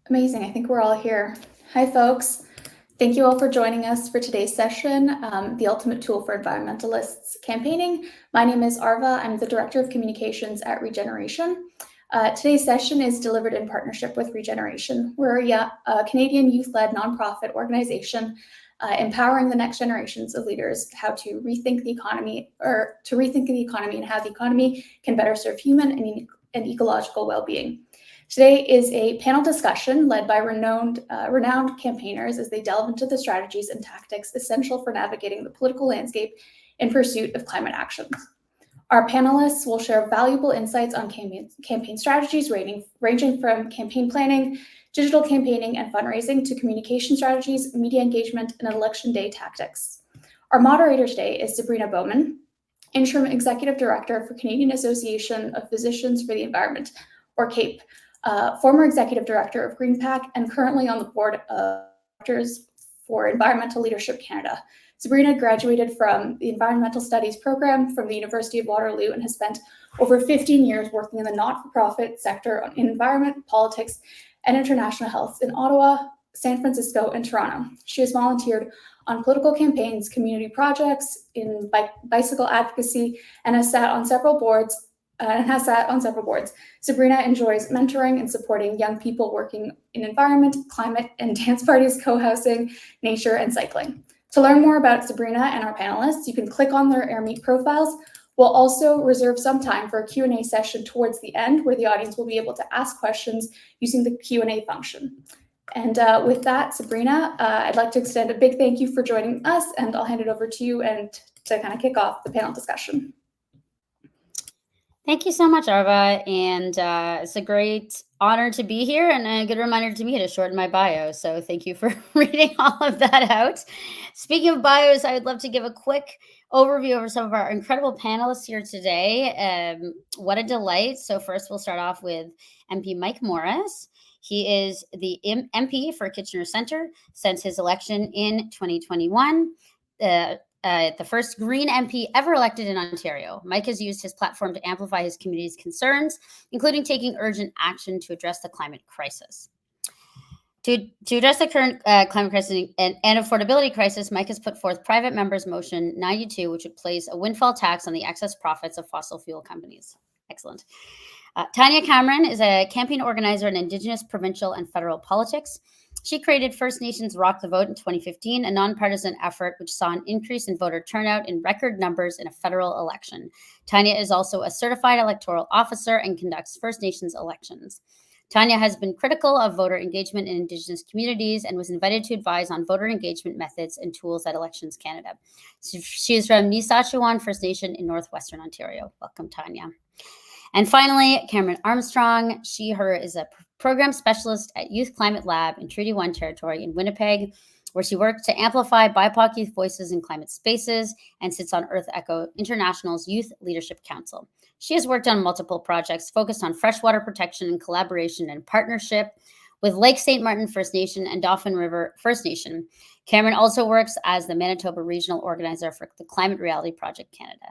Amazing. I think we're all here. Hi, folks. Thank you all for joining us for today's session, The Ultimate Tool for Environmentalists Campaigning. My name is Arva. I'm the Director of Communications at Regeneration. Today's session is delivered in partnership with Regeneration. We're a Canadian youth-led nonprofit organization empowering the next generations of leaders how to rethink the economy and how the economy can better serve human and ecological well-being. Today is a panel discussion led by renowned campaigners as they delve into the strategies and tactics essential for navigating the political landscape in pursuit of climate actions. Our panelists will share valuable insights on campaign strategies ranging from campaign planning, digital campaigning and fundraising to communication strategies, media engagement, and election day tactics. Our moderator today is Sabrina Bowman, Interim Executive Director for Canadian Association of Physicians for the Environment, or CAPE, former Executive Director of GreenPAC, and currently on the board of directors for Environmental Leadership Canada. Sabrina graduated from the Environmental Studies program from the University of Waterloo and has spent over 15 years working in the not-for-profit sector in environment, politics, and international health in Ottawa, San Francisco, and Toronto. She has volunteered on political campaigns, community projects, in bicycle advocacy, and has sat on several boards. Sabrina enjoys mentoring and supporting young people working in environment, climate, and dance parties, co-housing, nature, and cycling. To learn more about Sabrina and our panelists, you can click on their AirMeet profiles. We'll also reserve some time for a Q&A session towards the end where the audience will be able to ask questions using the Q&A function. And with that, Sabrina, I'd like to extend a big thank you for joining us, and I'll hand it over to you and to kind of kick off the panel discussion. Thank you so much, Arva, and it's a great honor to be here and a good reminder to me to shorten my bio, so thank you for reading all of that out. Speaking of bios, I would love to give a quick overview of some of our incredible panelists here today. What a delight. So first, we'll start off with MP Mike Morris. He is the MP for Kitchener Centre since his election in 2021. The first Green MP ever elected in Ontario. Mike has used his platform to amplify his community's concerns, including taking urgent action to address the climate crisis. To address the current climate crisis and affordability crisis, Mike has put forth Private Members Motion 92, which would place a windfall tax on the excess profits of fossil fuel companies. Excellent. Tanya Cameron is a campaign organizer in Indigenous, provincial, and federal politics. She created First Nations Rock the Vote in 2015, a nonpartisan effort which saw an increase in voter turnout in record numbers in a federal election. Tanya is also a certified electoral officer and conducts First Nations elections. Tanya has been critical of voter engagement in Indigenous communities and was invited to advise on voter engagement methods and tools at Elections Canada. She is from Nisatchewan First Nation in Northwestern Ontario. Welcome, Tanya. And finally, Cameron Armstrong. Her is a program specialist at Youth Climate Lab in Treaty 1 territory in Winnipeg, where she works to amplify BIPOC youth voices in climate spaces and sits on Earth Echo International's Youth Leadership Council. She has worked on multiple projects focused on freshwater protection in collaboration and partnership with Lake St. Martin First Nation and Dauphin River First Nation. Cameron also works as the Manitoba Regional Organizer for the Climate Reality Project Canada.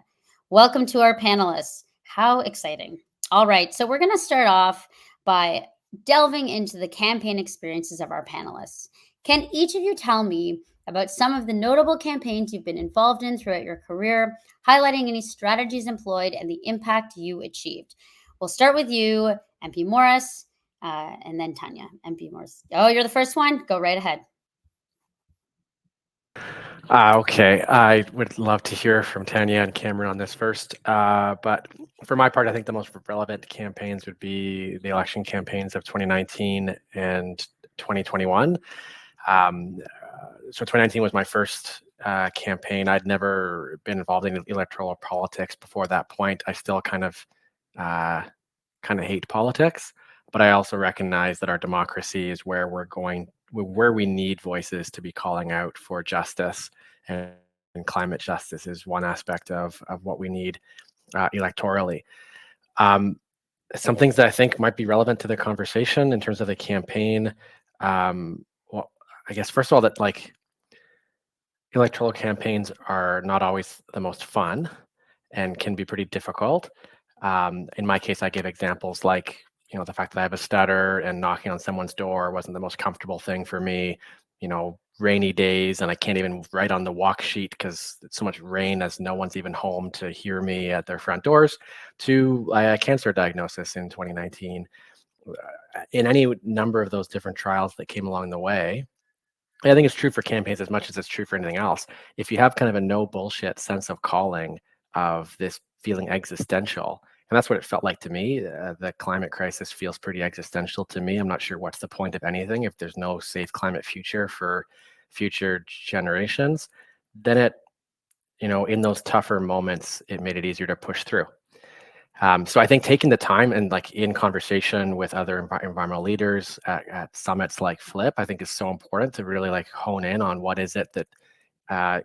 Welcome to our panelists. How exciting. All right, so we're going to start off by delving into the campaign experiences of our panelists. Can each of you tell me about some of the notable campaigns you've been involved in throughout your career, highlighting any strategies employed and the impact you achieved? We'll start with you, MP Morris, and then Tanya. MP Morris. Oh, you're the first one? Go right ahead. Okay, I would love to hear from Tanya and Cameron on this first. But for my part, I think the most relevant campaigns would be the election campaigns of 2019 and 2021. So 2019 was my first campaign. I'd never been involved in electoral politics before that point. I still kind of hate politics, but I also recognize that our democracy is where we need voices to be calling out for justice, and climate justice is one aspect of what we need electorally. Some things that I think might be relevant to the conversation in terms of the campaign. Well, I guess first of all, that electoral campaigns are not always the most fun and can be pretty difficult. In my case, I give examples like the fact that I have a stutter and knocking on someone's door wasn't the most comfortable thing for me. Rainy days and I can't even write on the walk sheet because it's so much rain as no one's even home to hear me at their front doors, to a cancer diagnosis in 2019. In any number of those different trials that came along the way, I think it's true for campaigns as much as it's true for anything else. If you have kind of a no bullshit sense of calling, of this feeling existential, and that's what it felt like to me. The climate crisis feels pretty existential to me. I'm not sure what's the point of anything if there's no safe climate future for future generations. Then in those tougher moments, it made it easier to push through. So I think taking the time and like in conversation with other environmental leaders at summits like Flip, I think is so important to really like hone in on what is it that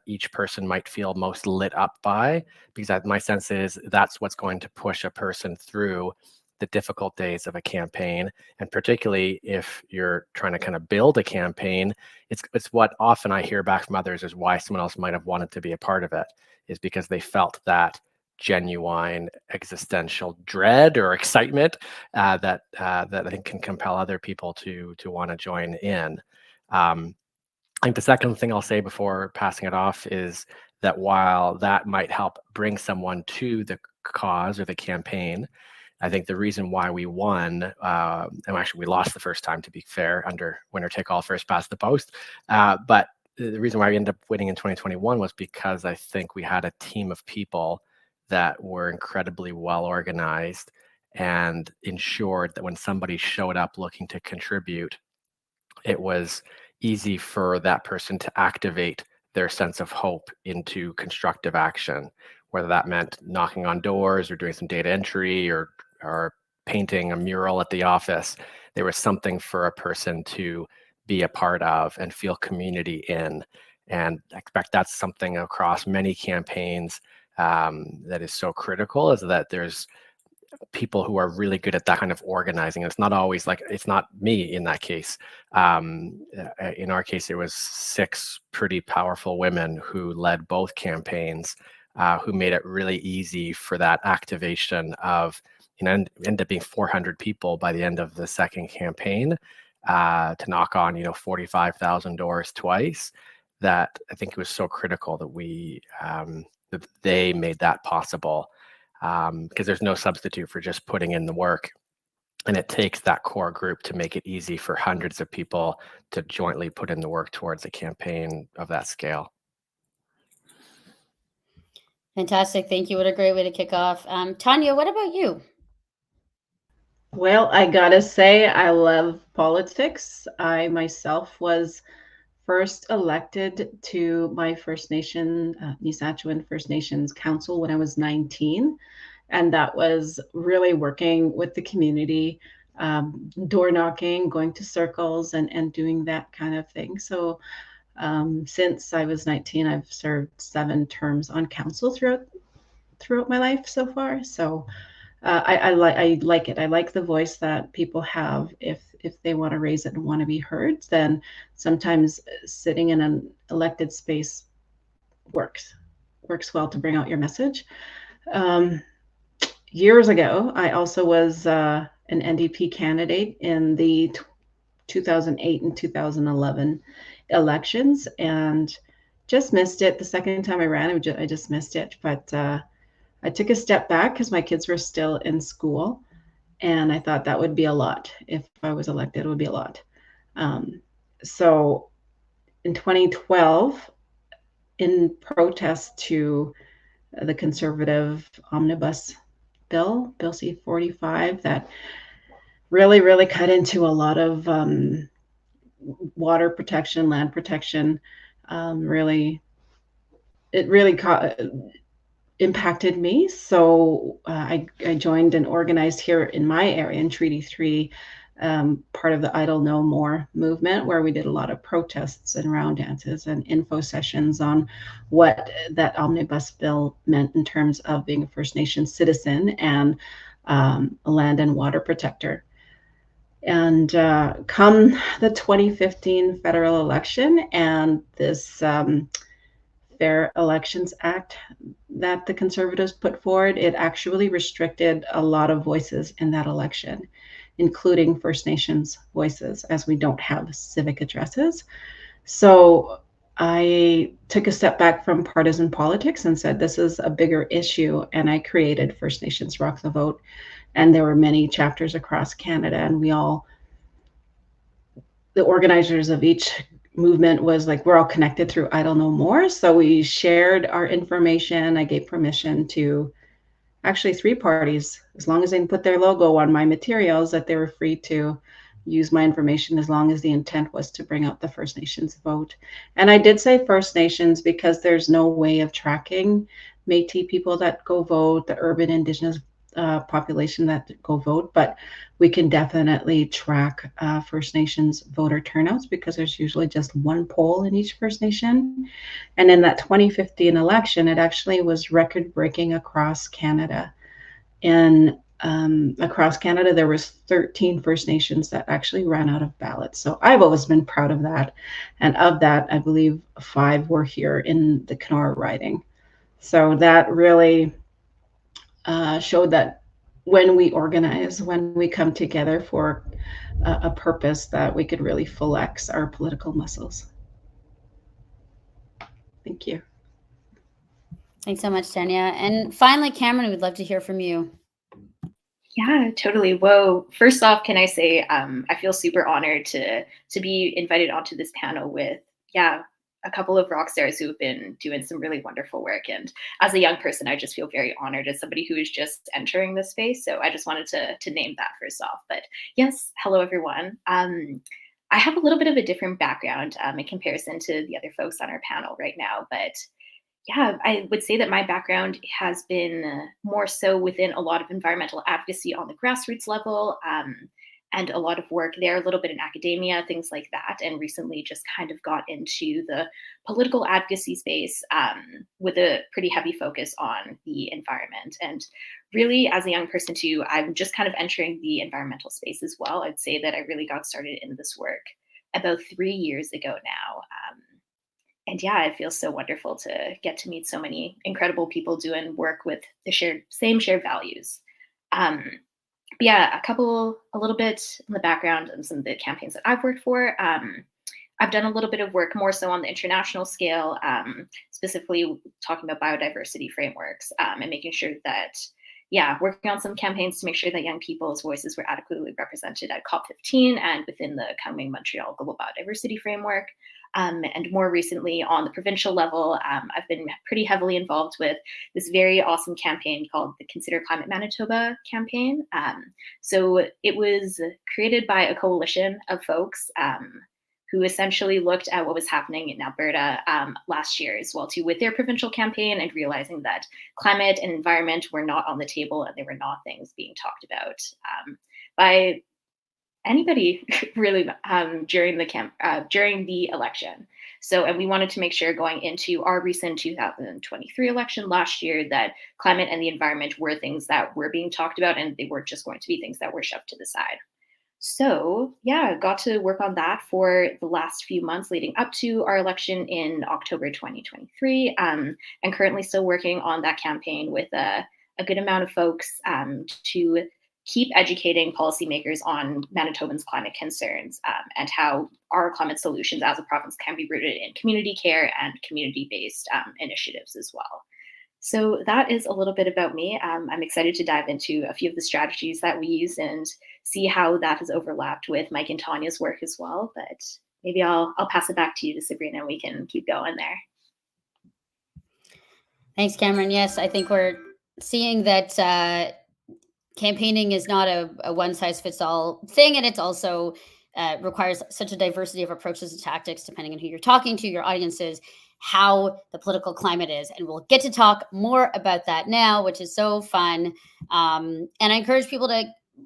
each person might feel most lit up by, because my sense is that's what's going to push a person through the difficult days of a campaign. And particularly if you're trying to kind of build a campaign, it's what often I hear back from others is why someone else might have wanted to be a part of it, is because they felt that genuine existential dread or excitement that I think can compel other people to want to join in. I think the second thing I'll say before passing it off is that while that might help bring someone to the cause or the campaign, I think the reason why we won, and actually we lost the first time, to be fair, under winner take all, first past the post. But the reason why we ended up winning in 2021 was because I think we had a team of people that were incredibly well organized and ensured that when somebody showed up looking to contribute, it was easy for that person to activate their sense of hope into constructive action, whether that meant knocking on doors or doing some data entry or painting a mural at the office. There was something for a person to be a part of and feel community in. And I expect that's something across many campaigns that is so critical, is that there's people who are really good at that kind of organizing. It's not always like, it's not me in that case. In our case, it was 6 pretty powerful women who led both campaigns, who made it really easy for that activation of, ended up being 400 people by the end of the second campaign, to knock on, 45,000 doors twice. That I think it was so critical that they made that possible. Because there's no substitute for just putting in the work. And it takes that core group to make it easy for hundreds of people to jointly put in the work towards a campaign of that scale. Fantastic. Thank you. What a great way to kick off. Tanya, what about you? Well, I gotta say, I love politics. I myself was first elected to my First Nation, Nisatchewin First Nations Council when I was 19. And that was really working with the community, door knocking, going to circles and doing that kind of thing. So since I was 19, I've served 7 terms on council throughout my life so far. So I like it. I like the voice that people have if they want to raise it and want to be heard. Then sometimes sitting in an elected space works well to bring out your message. Years ago, I also was an NDP candidate in the 2008 and 2011 elections, and just missed it. The second time I ran, I just missed it. But I took a step back because my kids were still in school, and I thought that would be a lot. If I was elected, it would be a lot. So in 2012, in protest to the Conservative omnibus bill C-45, that really cut into a lot of water protection, land protection. It really impacted me. So I joined and organized here in my area in Treaty 3, part of the Idle No More movement, where we did a lot of protests and round dances and info sessions on what that omnibus bill meant in terms of being a First Nation citizen and a land and water protector. And come the 2015 federal election and this Fair Elections Act that the Conservatives put forward, it actually restricted a lot of voices in that election. including First Nations voices, as we don't have civic addresses. So I took a step back from partisan politics and said, this is a bigger issue. And I created First Nations Rock the Vote. And there were many chapters across Canada, and the organizers of each movement was like, we're all connected through Idle No More. So we shared our information. I gave permission to actually 3 parties, as long as they put their logo on my materials, that they were free to use my information as long as the intent was to bring out the First Nations vote. And I did say First Nations because there's no way of tracking Métis people that go vote, the urban Indigenous population that go vote, but we can definitely track First Nations voter turnouts because there's usually just one poll in each First Nation. And in that 2015 election, it actually was record-breaking across Canada. And across Canada, there was 13 First Nations that actually ran out of ballots. So I've always been proud of that. And of that, I believe 5 were here in the Kenora riding. So that really showed that when we organize, when we come together for a purpose, that we could really flex our political muscles. Thank you. Thanks so much, Tanya. And finally, Cameron, we'd love to hear from you. Yeah, totally. Whoa. First off, can I say I feel super honored to be invited onto this panel with, a couple of rock stars who have been doing some really wonderful work. And as a young person, I just feel very honored as somebody who is just entering the space. So I just wanted to name that first off. But yes, hello, everyone. I have a little bit of a different background in comparison to the other folks on our panel right now. But yeah, I would say that my background has been more so within a lot of environmental advocacy on the grassroots level, and a lot of work there, a little bit in academia, things like that. And recently just kind of got into the political advocacy space with a pretty heavy focus on the environment. And really, as a young person too, I'm just kind of entering the environmental space as well. I'd say that I really got started in this work about 3 years ago now. And yeah, it feels so wonderful to get to meet so many incredible people doing work with the same shared values. Yeah, a little bit in the background and some of the campaigns that I've worked for. I've done a little bit of work more so on the international scale, specifically talking about biodiversity frameworks and making sure that, working on some campaigns to make sure that young people's voices were adequately represented at COP15 and within the coming Montreal Global Biodiversity Framework. And more recently on the provincial level, I've been pretty heavily involved with this very awesome campaign called the Consider Climate Manitoba campaign. So it was created by a coalition of folks who essentially looked at what was happening in Alberta last year as well too with their provincial campaign, and realizing that climate and environment were not on the table and they were not things being talked about by anybody really during the election. So, and we wanted to make sure going into our recent 2023 election last year that climate and the environment were things that were being talked about, and they weren't just going to be things that were shoved to the side. So got to work on that for the last few months leading up to our election in October 2023, and currently still working on that campaign with a good amount of folks to keep educating policymakers on Manitobans' climate concerns and how our climate solutions as a province can be rooted in community care and community-based initiatives as well. So that is a little bit about me. I'm excited to dive into a few of the strategies that we use and see how that has overlapped with Mike and Tanya's work as well. But maybe I'll pass it back to you, to Sabrina, and we can keep going there. Thanks, Cameron. Yes, I think we're seeing that campaigning is not a one-size-fits-all thing, and it's also requires such a diversity of approaches and tactics depending on who you're talking to, your audiences, how the political climate is. And we'll get to talk more about that now, which is so fun. And I encourage people to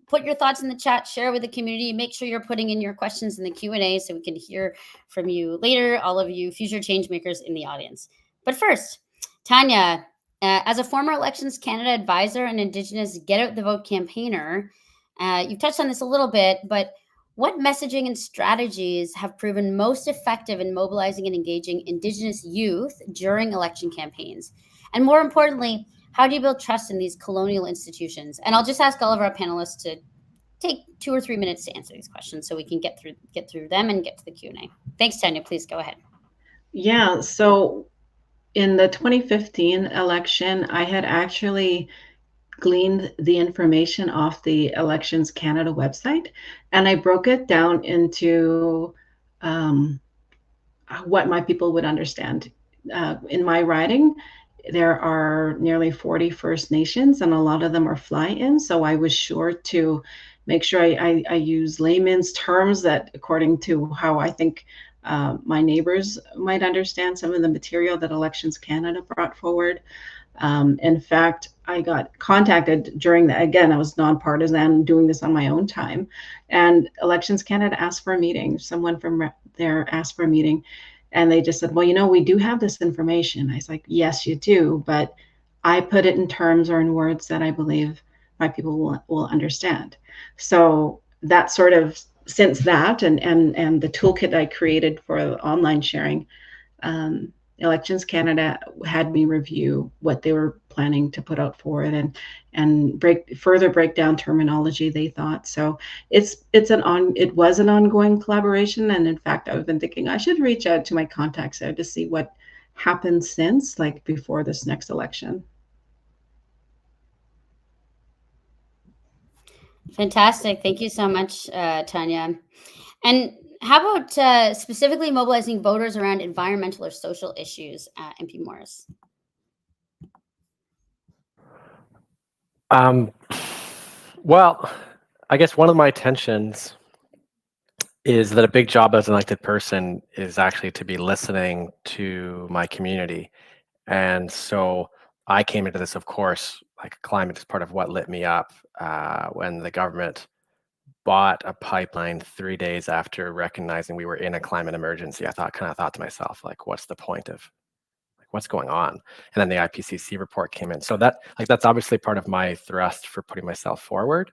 put your thoughts in the chat, share with the community, make sure you're putting in your questions in the Q&A so we can hear from you later, all of you future change makers in the audience. But first, Tanya, as a former Elections Canada advisor and Indigenous Get Out the Vote campaigner, you've touched on this a little bit, but what messaging and strategies have proven most effective in mobilizing and engaging Indigenous youth during election campaigns? And more importantly, how do you build trust in these colonial institutions? And I'll just ask all of our panelists to take 2 or 3 minutes to answer these questions so we can get through them and get to the Q&A. Thanks, Tanya. Please go ahead. Yeah, so in the 2015 election, I had actually gleaned the information off the Elections Canada website, and I broke it down into what my people would understand. In my riding, there are nearly 40 First Nations, and a lot of them are fly-in. So I was sure to make sure I use layman's terms that, according to how I think my neighbors might understand some of the material that Elections Canada brought forward. In fact, I got contacted during the, again, I was nonpartisan doing this on my own time, and Elections Canada asked for a meeting. Someone from there asked for a meeting, and they just said, well, you know, we do have this information. I was like, yes, you do, but I put it in terms or in words that I believe my people will understand. So that sort of, since that and the toolkit I created for online sharing, Elections Canada had me review what they were planning to put out for it and further break down terminology they thought. So it was an ongoing collaboration, and in fact I've been thinking I should reach out to my contacts there to see what happened since, like before this next election. Fantastic. Thank you so much, Tanya. And how about specifically mobilizing voters around environmental or social issues, MP Morris? Well, I guess one of my tensions is that a big job as an elected person is actually to be listening to my community. And so I came into this, of course, like climate is part of what lit me up when the government bought a pipeline 3 days after recognizing we were in a climate emergency. I kind of thought to myself, like, what's the point of, like, what's going on? And then the IPCC report came in. So that's obviously part of my thrust for putting myself forward.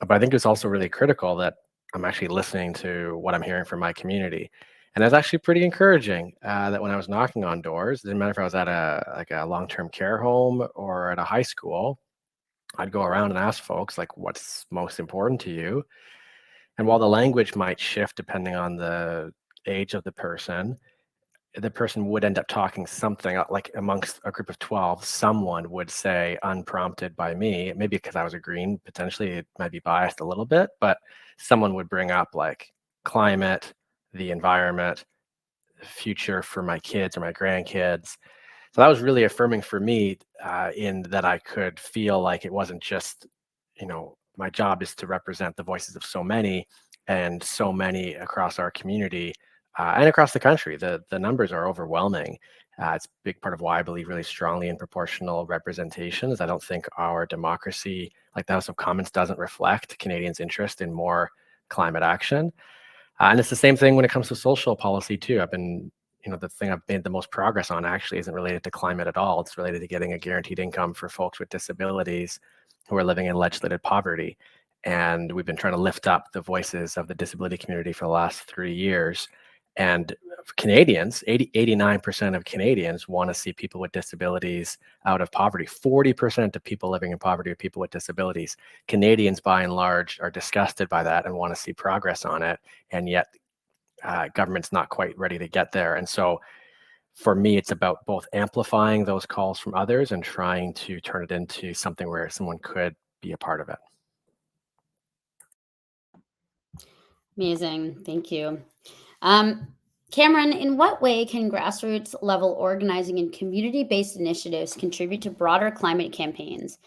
But I think it's also really critical that I'm actually listening to what I'm hearing from my community. And it's actually pretty encouraging that when I was knocking on doors, it didn't matter if I was at a long-term care home or at a high school, I'd go around and ask folks, like, what's most important to you? And while the language might shift depending on the age of the person would end up talking something like amongst a group of 12, someone would say, unprompted by me, maybe because I was a Green, potentially it might be biased a little bit, but someone would bring up like climate, the environment, future for my kids or my grandkids. So that was really affirming for me in that I could feel like it wasn't just, my job is to represent the voices of so many and so many across our community and across the country. The numbers are overwhelming. It's a big part of why I believe really strongly in proportional representation is I don't think our democracy, like the House of Commons, doesn't reflect Canadians' interest in more climate action. And it's the same thing when it comes to social policy too. The thing I've made the most progress on actually isn't related to climate at all. It's related to getting a guaranteed income for folks with disabilities who are living in legislated poverty. And we've been trying to lift up the voices of the disability community for the last 3 years. And Canadians, 89% of Canadians want to see people with disabilities out of poverty. 40% of people living in poverty are people with disabilities. Canadians, by and large, are disgusted by that and want to see progress on it. And yet government's not quite ready to get there. And so for me, it's about both amplifying those calls from others and trying to turn it into something where someone could be a part of it. Amazing. Thank you. Cameron, in what way can grassroots level organizing and community-based initiatives contribute to broader climate campaigns,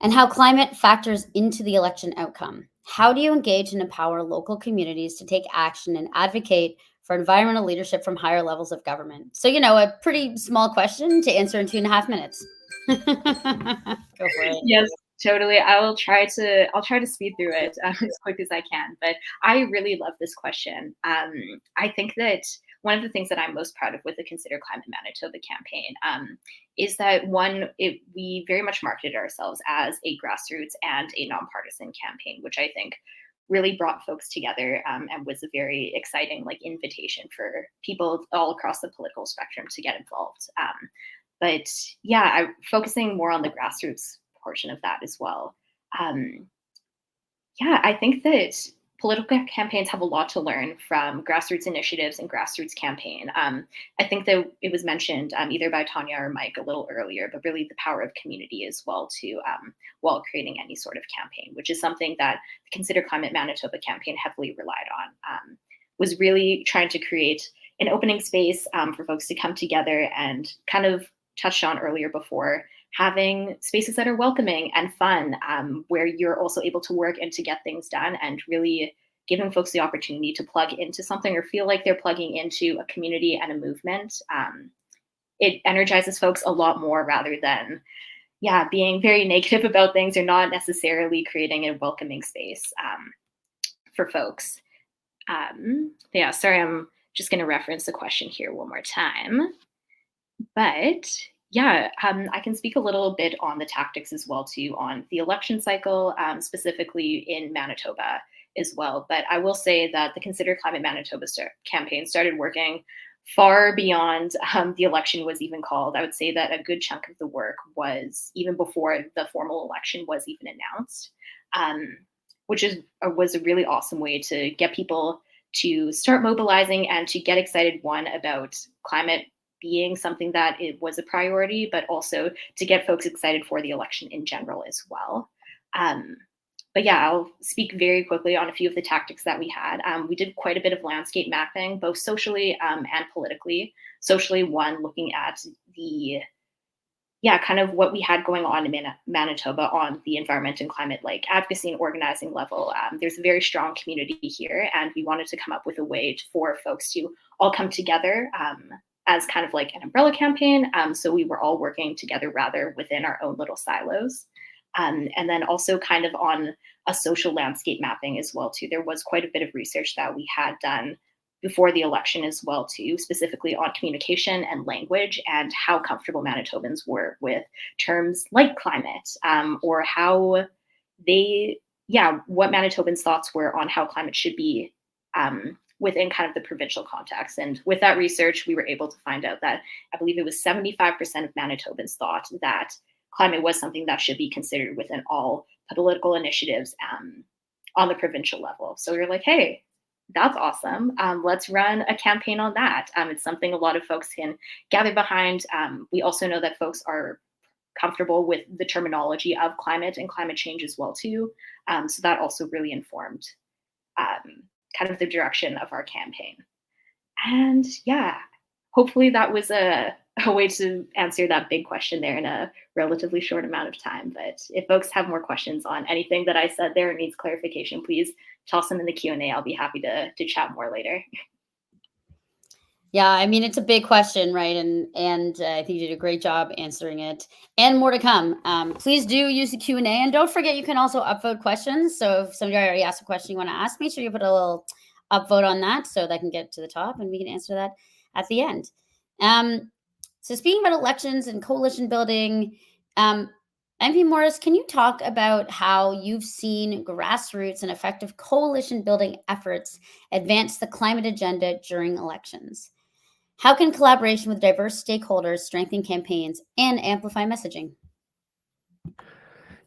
and how climate factors into the election outcome? How do you engage and empower local communities to take action and advocate for environmental leadership from higher levels of government? So, a pretty small question to answer in 2.5 minutes. Go for it. Yes, totally. I'll try to speed through it as quick as I can. But I really love this question. I think that one of the things that I'm most proud of with the Consider Climate Manitoba campaign is that we very much marketed ourselves as a grassroots and a nonpartisan campaign, which I think really brought folks together and was a very exciting invitation for people all across the political spectrum to get involved. But yeah, I'm focusing more on the grassroots portion of that as well. Yeah, I think that political campaigns have a lot to learn from grassroots initiatives and grassroots campaign. I think that it was mentioned either by Tanya or Mike a little earlier, but really the power of community as well to while creating any sort of campaign, which is something that the Consider Climate Manitoba campaign heavily relied on. Was really trying to create an opening space for folks to come together and kind of touched on earlier before having spaces that are welcoming and fun, where you're also able to work and to get things done, and really giving folks the opportunity to plug into something or feel like they're plugging into a community and a movement. It energizes folks a lot more rather than, yeah, being very negative about things or not necessarily creating a welcoming space for folks. Yeah, sorry, I'm just going to reference the question here one more time. But yeah, I can speak a little bit on the tactics as well too on the election cycle, specifically in Manitoba as well. But I will say that the Consider Climate Manitoba campaign started working far beyond the election was even called. I would say that a good chunk of the work was even before the formal election was even announced, which was a really awesome way to get people to start mobilizing and to get excited, one, about climate being something that it was a priority, but also to get folks excited for the election in general as well. But yeah, I'll speak very quickly on a few of the tactics that we had. We did quite a bit of landscape mapping, both socially and politically. Socially, one, looking at the kind of what we had going on in Manitoba on the environment and climate like advocacy and organizing level. There's a very strong community here, and we wanted to come up with a way for folks to all come together as kind of like an umbrella campaign. So we were all working together rather within our own little silos. And then also kind of on a social landscape mapping as well too. There was quite a bit of research that we had done before the election as well too, specifically on communication and language and how comfortable Manitobans were with terms like climate, or how what Manitobans' thoughts were on how climate should be within kind of the provincial context. And with that research, we were able to find out that I believe it was 75% of Manitobans thought that climate was something that should be considered within all political initiatives on the provincial level. So we were like, hey, that's awesome. Let's run a campaign on that. It's something a lot of folks can gather behind. We also know that folks are comfortable with the terminology of climate and climate change as well too. So that also really informed kind of the direction of our campaign. And yeah, hopefully that was a way to answer that big question there in a relatively short amount of time. But if folks have more questions on anything that I said there or needs clarification, please toss them in the Q&A. I'll be happy to chat more later. Yeah, I mean, it's a big question, right? And I think you did a great job answering it, and more to come. Please do use the Q&A, and don't forget you can also upvote questions. So if somebody already asked a question you want to ask, make sure you put a little upvote on that so that can get to the top, and we can answer that at the end. So speaking about elections and coalition building, MP Morris, can you talk about how you've seen grassroots and effective coalition building efforts advance the climate agenda during elections? How can collaboration with diverse stakeholders strengthen campaigns and amplify messaging?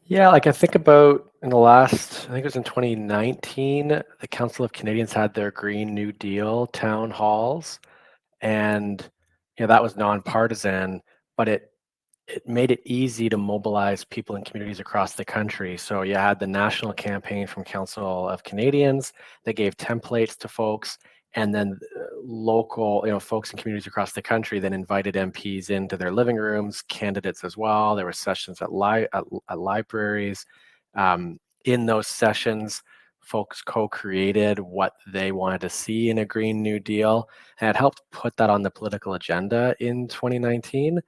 Yeah, like I think about in the last, I think it was in 2019, the Council of Canadians had their Green New Deal town halls, and that was nonpartisan, but it made it easy to mobilize people in communities across the country. So you had the national campaign from Council of Canadians that gave templates to folks, and then local, folks in communities across the country then invited MPs into their living rooms, candidates as well. There were sessions at libraries. In those sessions, folks co-created what they wanted to see in a Green New Deal, and it helped put that on the political agenda in 2019.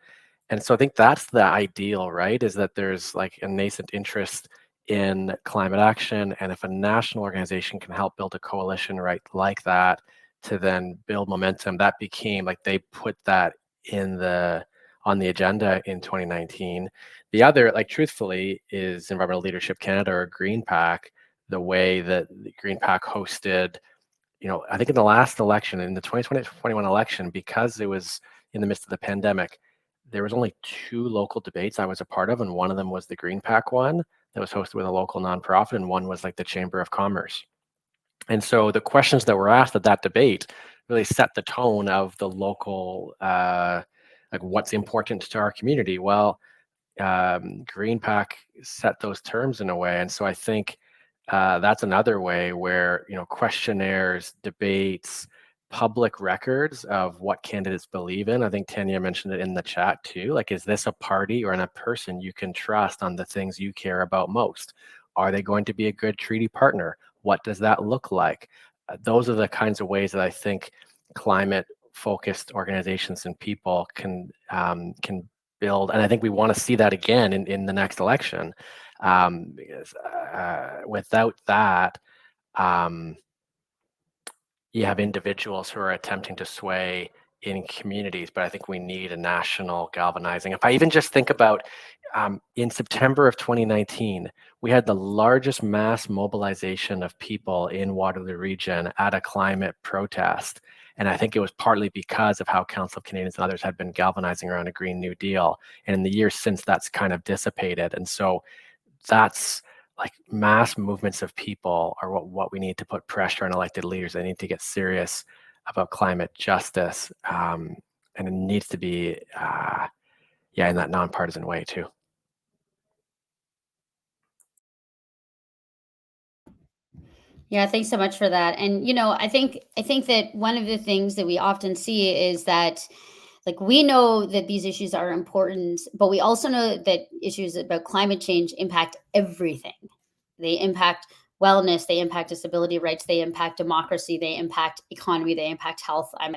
And so I think that's the ideal, right? Is that there's like a nascent interest in climate action. And if a national organization can help build a coalition, right, like that, to then build momentum, that became like they put that on the agenda in 2019. The other, like truthfully, is Environmental Leadership Canada or Green PAC, the way that the Green PAC hosted, I think in the last election, in the 2020-21 election, because it was in the midst of the pandemic, there was only 2 local debates I was a part of, and one of them was the Green PAC one. that was hosted with a local nonprofit, and one was like the Chamber of Commerce. And so the questions that were asked at that debate really set the tone of the local, like what's important to our community. Well, GreenPAC set those terms in a way, and so I think that's another way where questionnaires, debates, public records of what candidates believe in. I think Tanya mentioned it in the chat too. Like, is this a party or a person you can trust on the things you care about most? Are they going to be a good treaty partner? What does that look like? Those are the kinds of ways that I think climate-focused organizations and people can build, and I think we want to see that again in the next election. Because without that, you have individuals who are attempting to sway in communities, but I think we need a national galvanizing. If I even just think about in September of 2019, we had the largest mass mobilization of people in Waterloo Region at a climate protest. And I think it was partly because of how Council of Canadians and others had been galvanizing around a Green New Deal. And in the years since, that's kind of dissipated. And so that's like mass movements of people are what we need to put pressure on elected leaders. They need to get serious about climate justice. And it needs to be, in that nonpartisan way too. Yeah, thanks so much for that. And I think that one of the things that we often see is that, like, we know that these issues are important, but we also know that issues about climate change impact everything. They impact wellness, they impact disability rights, they impact democracy, they impact economy, they impact health. I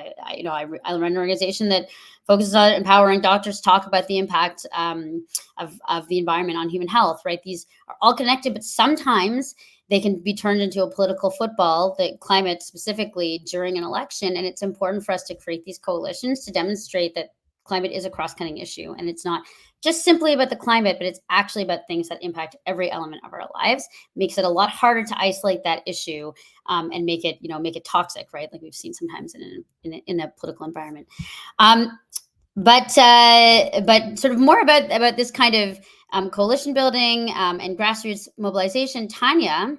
run an organization that focuses on empowering doctors to talk about the impact of the environment on human health. Right, these are all connected, but sometimes they can be turned into a political football, the climate specifically, during an election. And it's important for us to create these coalitions to demonstrate that climate is a cross-cutting issue. And it's not just simply about the climate, but it's actually about things that impact every element of our lives. Makes it a lot harder to isolate that issue and make it toxic, right? Like we've seen sometimes in a political environment. But sort of more about this kind of coalition building and grassroots mobilization. Tanya,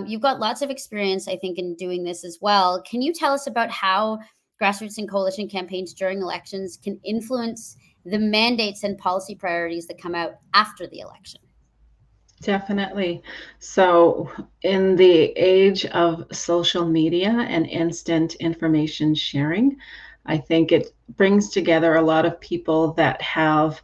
you've got lots of experience, I think, in doing this as well. Can you tell us about how grassroots and coalition campaigns during elections can influence the mandates and policy priorities that come out after the election? Definitely. So, in the age of social media and instant information sharing, I think it brings together a lot of people that have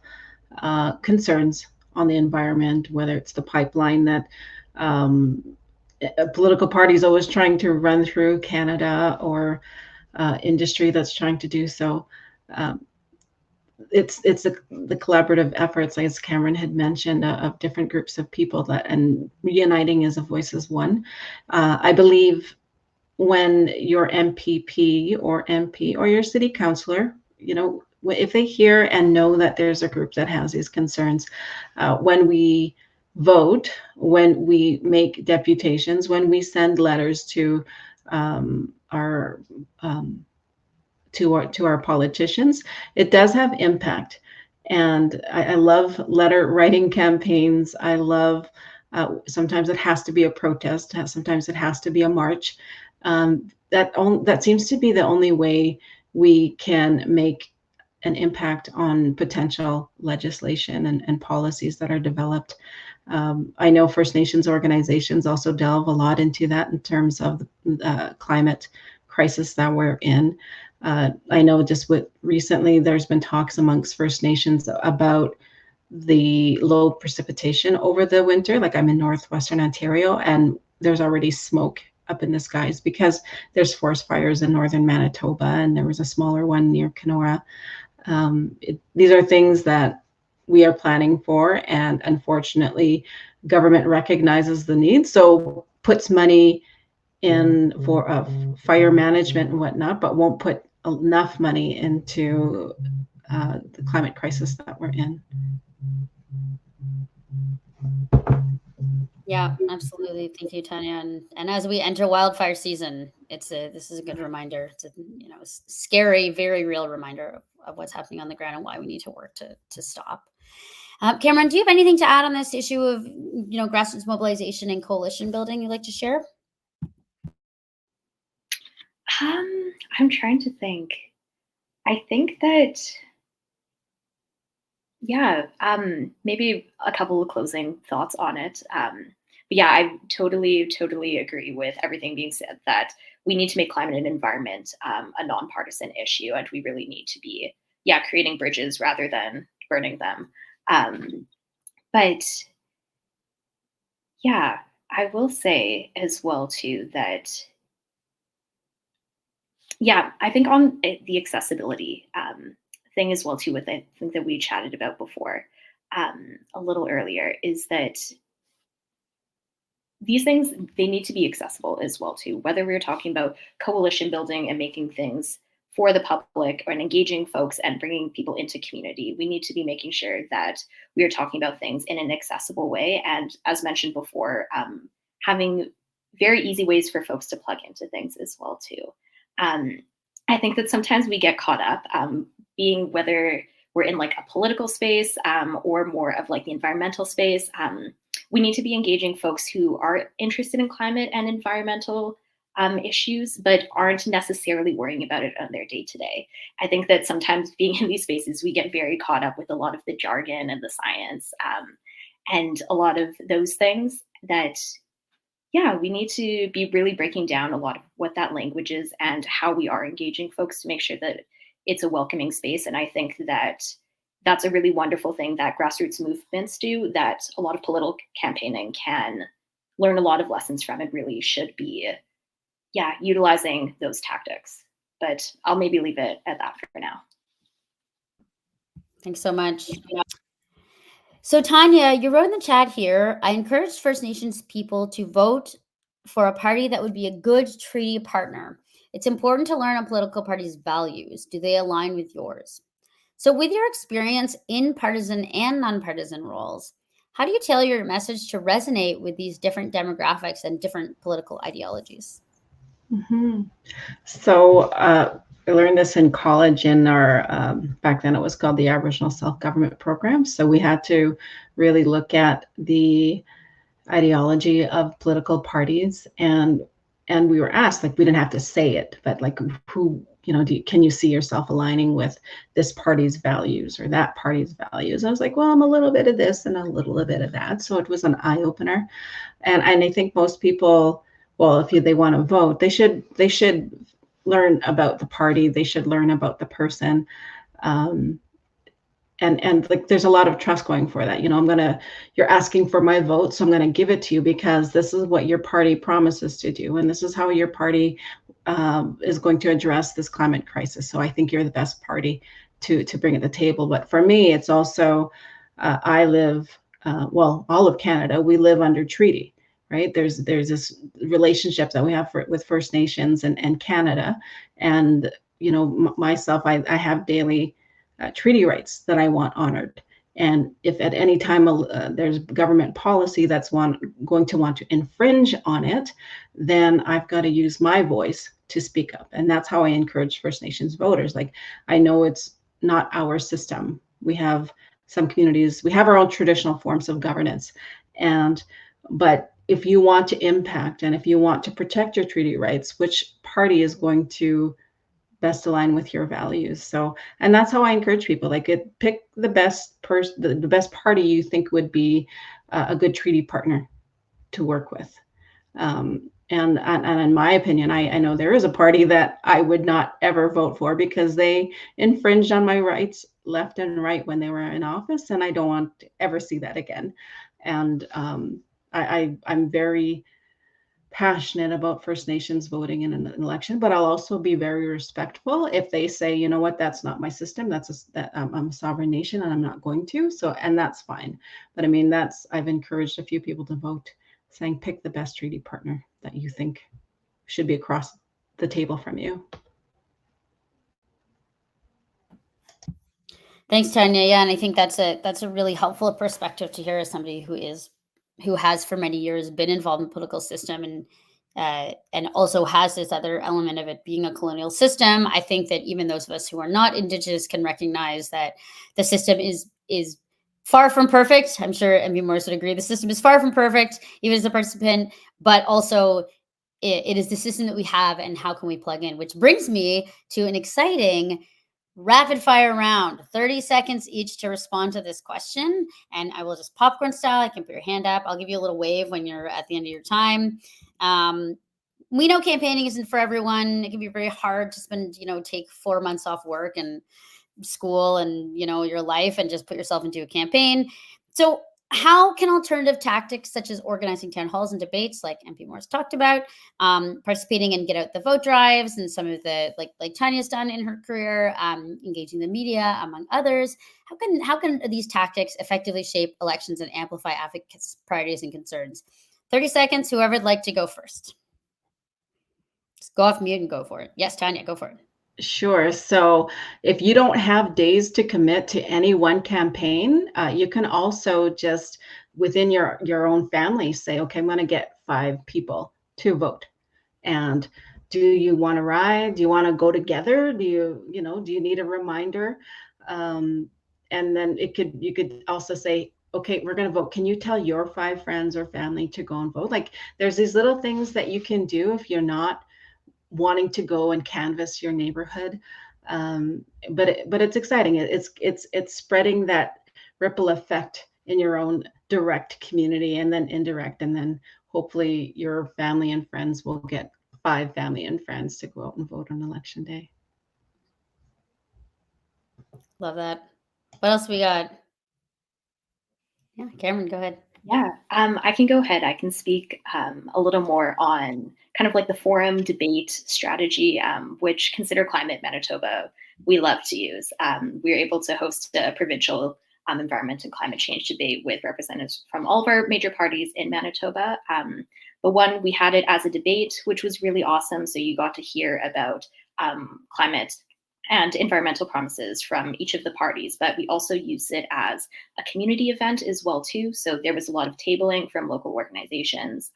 concerns on the environment, whether it's the pipeline that a political party is always trying to run through Canada, or industry that's trying to do so. It's the collaborative efforts, as Cameron had mentioned, of different groups of people and reuniting as a voice as one. I believe when your MPP or MP or your city councillor, if they hear and know that there's a group that has these concerns, when we vote, when we make deputations, when we send letters to our politicians, it does have impact. And I love letter writing campaigns. I love, sometimes it has to be a protest, sometimes it has to be a march. That seems to be the only way we can make an impact on potential legislation and policies that are developed. I know First Nations organizations also delve a lot into that in terms of the climate crisis that we're in. I know just recently there's been talks amongst First Nations about the low precipitation over the winter. Like, I'm in northwestern Ontario, and there's already smoke up in the skies because there's forest fires in northern Manitoba, and there was a smaller one near Kenora. These are things that we are planning for, and unfortunately, government recognizes the need, so puts money in for fire management and whatnot, but won't put enough money into the climate crisis that we're in. Yeah, absolutely. Thank you, Tanya. And as we enter wildfire season, this is a good reminder. It's a scary, very real reminder of what's happening on the ground and why we need to work to stop. Cameron, do you have anything to add on this issue of, grassroots mobilization and coalition building you'd like to share? I'm trying to think. I think that, yeah, maybe a couple of closing thoughts on it. But yeah, I totally agree with everything being said, that we need to make climate and environment a nonpartisan issue, and we really need to be, creating bridges rather than burning them. But yeah, I will say as well too that, I think on the accessibility thing as well too, with I think that we chatted about before a little earlier, is that these things, they need to be accessible as well too, whether we're talking about coalition building and making things for the public, or engaging folks and bringing people into community. We need to be making sure that we are talking about things in an accessible way, and as mentioned before, having very easy ways for folks to plug into things as well too. I think that sometimes we get caught up being, whether we're in like a political space or more of like the environmental space, we need to be engaging folks who are interested in climate and environmental issues, but aren't necessarily worrying about it on their day to day. I think that sometimes being in these spaces, we get very caught up with a lot of the jargon and the science and a lot of those things that, we need to be really breaking down a lot of what that language is and how we are engaging folks to make sure that it's a welcoming space. And I think that that's a really wonderful thing that grassroots movements do, that a lot of political campaigning can learn a lot of lessons from, and really should be, utilizing those tactics. But I'll maybe leave it at that for now. Thanks so much. So Tanya, you wrote in the chat here, I encourage First Nations people to vote for a party that would be a good treaty partner. It's important to learn a political party's values. Do they align with yours? So with your experience in partisan and nonpartisan roles, how do you tailor your message to resonate with these different demographics and different political ideologies? Mm-hmm. So I learned this in college in our, back then it was called the Aboriginal Self-Government Program. So we had to really look at the ideology of political parties, and we were asked, like, we didn't have to say it, but like, who, can you see yourself aligning with this party's values or that party's values? I was like, well, I'm a little bit of this and a little bit of that. So it was an eye opener. And I think most people, well, if they want to vote, they should learn about the party. They should learn about the person. And like, there's a lot of trust going for that. You're asking for my vote, so I'm going to give it to you because this is what your party promises to do. And this is how your party is going to address this climate crisis. So I think you're the best party to bring at the table. But for me, it's also, I live, all of Canada, we live under treaty, right? There's this relationship that we have with First Nations and Canada. And, myself, I have daily treaty rights that I want honored. And if at any time there's government policy that's going to want to infringe on it, then I've got to use my voice to speak up. And that's how I encourage First Nations voters. Like, I know it's not our system. We have some communities, we have our own traditional forms of governance. But if you want to impact and if you want to protect your treaty rights, which party is going to best align with your values? So, and that's how I encourage people, like, pick the best person, the best party you think would be a good treaty partner to work with. And in my opinion, I know there is a party that I would not ever vote for because they infringed on my rights left and right when they were in office, and I don't want to ever see that again. And I'm very passionate about First Nations voting in an election, but I'll also be very respectful if they say, you know what, that's not my system. I'm a sovereign nation and I'm not going to. So, and that's fine. But I mean, I've encouraged a few people to vote, saying pick the best treaty partner that you think should be across the table from you. Thanks, Tanya. Yeah, and I think that's a really helpful perspective to hear as somebody who has for many years been involved in the political system and also has this other element of it being a colonial system. I think that even those of us who are not Indigenous can recognize that the system is far from perfect. I'm sure MB Morris would agree. The system is far from perfect, even as a participant, but also it is the system that we have, and how can we plug in? Which brings me to an exciting rapid fire round, 30 seconds each to respond to this question. And I will just popcorn style. I can put your hand up. I'll give you a little wave when you're at the end of your time. We know campaigning isn't for everyone. It can be very hard to spend, take 4 months off work and school and, your life and just put yourself into a campaign. So how can alternative tactics such as organizing town halls and debates, like MP Morris talked about, participating in get out the vote drives, and some of the like Tanya's done in her career, engaging the media, among others. How can these tactics effectively shape elections and amplify advocates' priorities and concerns? 30 seconds. Whoever would like to go first. Just go off mute and go for it. Yes, Tanya, go for it. Sure. So if you don't have days to commit to any one campaign, you can also just within your own family say, okay, I'm going to get 5 people to vote. And do you want to ride? Do you want to go together? Do you need a reminder? And then you could also say, okay, we're going to vote. Can you tell your 5 friends or family to go and vote? Like there's these little things that you can do if you're not wanting to go and canvass your neighborhood. But it's exciting. It's spreading that ripple effect in your own direct community, and then indirect, and then hopefully your family and friends will get 5 family and friends to go out and vote on election day. Love that. What else we got? Yeah, Cameron, go ahead. Yeah, I can go ahead. I can speak a little more on kind of like the forum debate strategy, which Consider Climate Manitoba we love to use. We were able to host a provincial environment and climate change debate with representatives from all of our major parties in Manitoba. But one, we had it as a debate, which was really awesome. So you got to hear about climate and environmental promises from each of the parties, but we also used it as a community event as well too. So there was a lot of tabling from local organizations.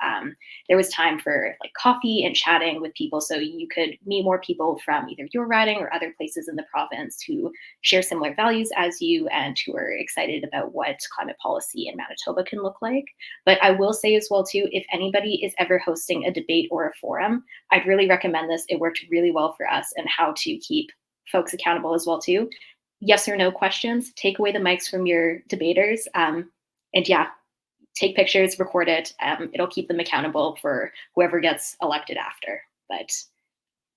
There was time for like coffee and chatting with people, so you could meet more people from either your riding or other places in the province who share similar values as you and who are excited about what climate policy in Manitoba can look like. But I will say as well too, if anybody is ever hosting a debate or a forum, I'd really recommend this. It worked really well for us, and how to keep folks accountable as well too. Yes or no questions, take away the mics from your debaters, and yeah, take pictures, record it. It'll keep them accountable for whoever gets elected after. But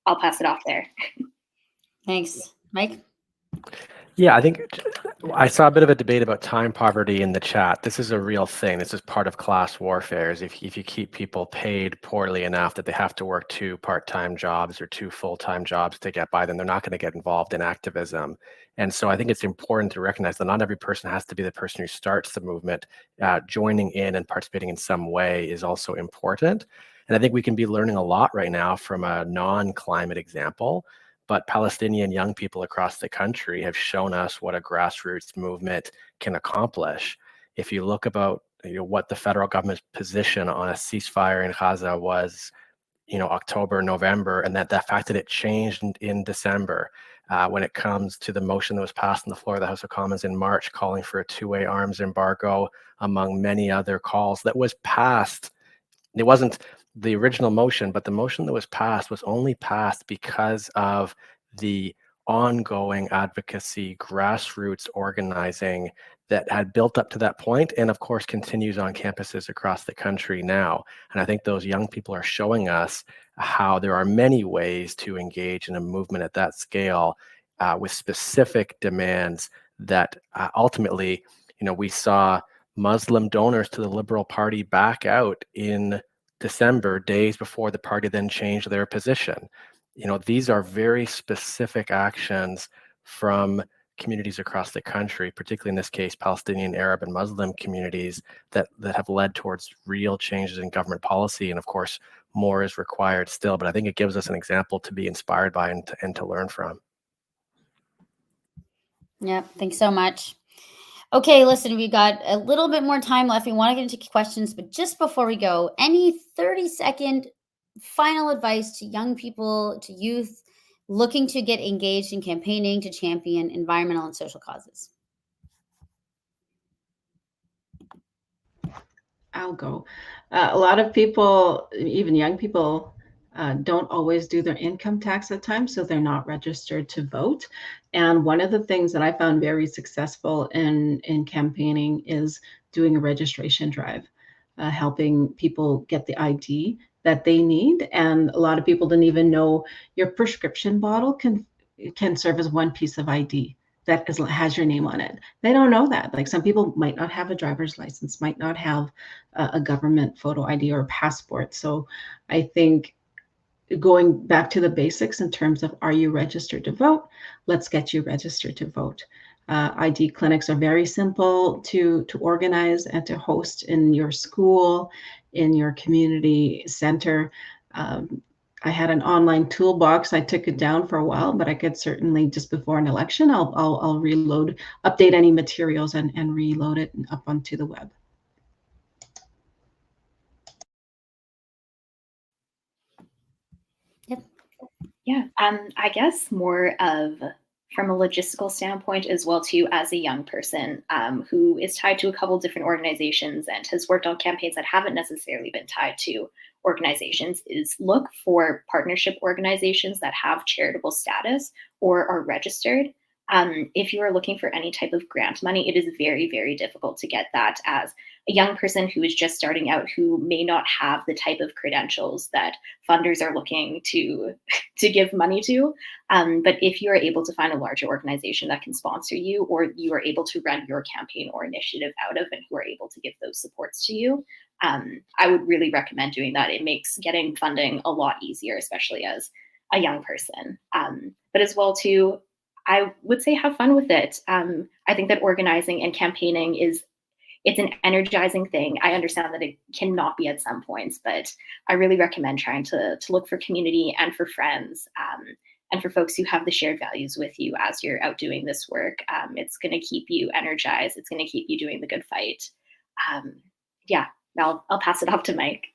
I'll pass it off there. Thanks. Mike? Yeah, I think I saw a bit of a debate about time poverty in the chat. This is a real thing. This is part of class warfare. If you keep people paid poorly enough that they have to work 2 part-time jobs or 2 full-time jobs to get by, then they're not going to get involved in activism. And so I think it's important to recognize that not every person has to be the person who starts the movement. Joining in and participating in some way is also important. And I think we can be learning a lot right now from a non-climate example. But Palestinian young people across the country have shown us what a grassroots movement can accomplish. If you look about what the federal government's position on a ceasefire in Gaza was, October, November, and that the fact that it changed in December, when it comes to the motion that was passed on the floor of the House of Commons in March, calling for a 2-way arms embargo, among many other calls that was passed. It wasn't the original motion, but the motion that was passed was only passed because of the ongoing advocacy, grassroots organizing that had built up to that point, and of course continues on campuses across the country now. And I think those young people are showing us how there are many ways to engage in a movement at that scale, with specific demands that ultimately, we saw Muslim donors to the Liberal Party back out in December, days before the party then changed their position. These are very specific actions from communities across the country, particularly in this case, Palestinian, Arab, and Muslim communities that have led towards real changes in government policy. And of course, more is required still, but I think it gives us an example to be inspired by and to learn from. Yeah, thanks so much. Okay, listen, we got a little bit more time left. We want to get into questions, but just before we go, any 30-second final advice to young people, to youth looking to get engaged in campaigning to champion environmental and social causes? I'll go. A lot of people, even young people, don't always do their income tax at times, so they're not registered to vote. And one of the things that I found very successful in campaigning is doing a registration drive, helping people get the ID that they need. And a lot of people didn't even know your prescription bottle can serve as one piece of ID that has your name on it. They don't know that. Like, some people might not have a driver's license, might not have a government photo ID or a passport. So I think going back to the basics in terms of, are you registered to vote? Let's get you registered to vote. ID clinics are very simple to organize and to host in your school, in your community center. I had an online toolbox. I took it down for a while, but I could certainly, just before an election, I'll reload, update any materials and reload it up onto the web. Yep. Yeah, I guess more of from a logistical standpoint as well too, as a young person who is tied to a couple different organizations and has worked on campaigns that haven't necessarily been tied to organizations, is look for partnership organizations that have charitable status or are registered. If you are looking for any type of grant money, it is very, very difficult to get that as a young person who is just starting out, who may not have the type of credentials that funders are looking to give money to. But if you are able to find a larger organization that can sponsor you, or you are able to run your campaign or initiative out of, and who are able to give those supports to you, I would really recommend doing that. It makes getting funding a lot easier, especially as a young person. But as well too, I would say have fun with it. I think that organizing and campaigning it's an energizing thing. I understand that it cannot be at some points, but I really recommend trying to look for community and for friends, and for folks who have the shared values with you as you're out doing this work. It's going to keep you energized. It's going to keep you doing the good fight. Yeah, I'll pass it off to Mike.